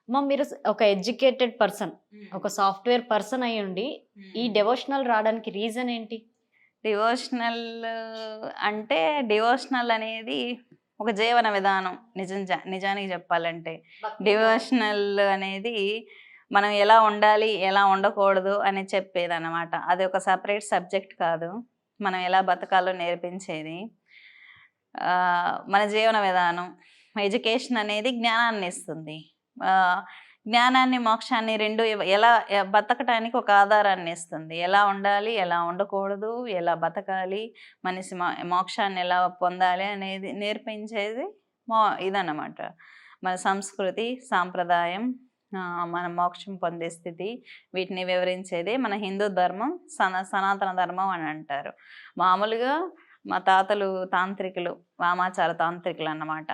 మీరు ఒక educated person, ఒక సాఫ్ట్‌వేర్ పర్సన్ అయ్యుండి, ఈ డివోషనల్ రావడానికి రీజన్ ఏంటి? డివోషనల్ అంటే డివోషనల్ అనేది ఒక జీవన విధానం. నిజానికి చెప్పాలంటే డివోషనల్ అనేది మనం ఎలా ఉండాలి, ఎలా ఉండకూడదు అని చెప్పేదన్నమాట. అది ఒక సెపరేట్ సబ్జెక్ట్ కాదు. మనం ఎలా బతకాలో నేర్పించేది. మన జీవన విధానం. ఎడ్యుకేషన్ అనేది జ్ఞానాన్ని ఇస్తుంది. జ్ఞానాన్ని, మోక్షాన్ని 2 ఎలా బతకటానికి ఒక ఆధారాన్ని ఇస్తుంది. ఎలా ఉండాలి, ఎలా ఉండకూడదు, ఎలా బతకాలి, మనిషి మోక్షాన్ని ఎలా పొందాలి అనేది నేర్పించేది ఇదన్నమాట. మన సంస్కృతి, సాంప్రదాయం, మన మోక్షం పొందే స్థితి, వీటిని వివరించేదే మన హిందూ ధర్మం, సనాతన ధర్మం అని అంటారు. మామూలుగా మా తాతలు తాంత్రికులు, వామాచార తాంత్రికులు అన్నమాట.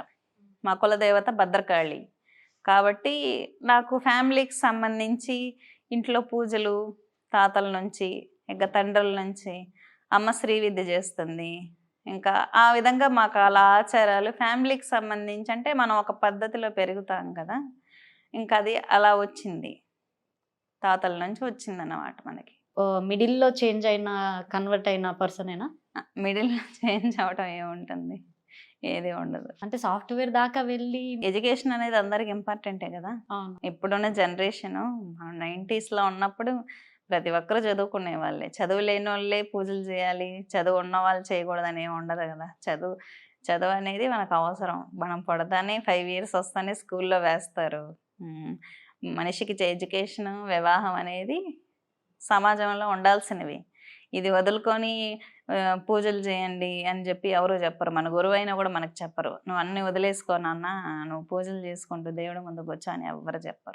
మా కులదేవత భద్రకాళి. కాబట్టి నాకు ఫ్యామిలీకి సంబంధించి ఇంట్లో పూజలు తాతల నుంచి, ఇంకా తండ్రుల నుంచి, అమ్మ శ్రీ విద్య చేస్తుంది. ఇంకా ఆ విధంగా మాకు అలా ఆచారాలు ఫ్యామిలీకి సంబంధించి, అంటే మనం ఒక పద్ధతిలో పెరుగుతాం కదా, ఇంకా అది అలా వచ్చింది, తాతల నుంచి వచ్చిందన్నమాట మనకి. మిడిల్‌లో చేంజ్ అయిన, కన్వర్ట్ అయిన పర్సనేనా? మిడిల్‌లో చేంజ్ అవ్వటం ఏముంటుంది, ఏది ఉండదు. అంటే సాఫ్ట్‌వేర్ దాకా వెళ్ళి ఎడ్యుకేషన్ అనేది అందరికి ఇంపార్టెంటే కదా. అవును. ఇప్పుడున్న జనరేషను 90స్‌లో ఉన్నప్పుడు ప్రతి ఒక్కరు చదువుకునే వాళ్ళే. చదువు లేని వాళ్ళే పూజలు చేయాలి, చదువు ఉన్న వాళ్ళు చేయకూడదని ఏమి ఉండదు కదా. చదువు అనేది మనకు అవసరం. మనం పుడతానే 5 ఇయర్స్ వస్తానే స్కూల్లో వేస్తారు. మనిషికి ఎడ్యుకేషను, వివాహం అనేది సమాజంలో ఉండాల్సినవి. ఇది వదులుకొని పూజలు చేయండి అని చెప్పి ఎవరు చెప్పరు. మన గురువైనా కూడా మనకు చెప్పరు. నువ్వు అన్నీ వదిలేసుకో నాన్న, నువ్వు పూజలు చేసుకుంటూ దేవుడి ముందుకు వచ్చా అని ఎవ్వరు చెప్పరు.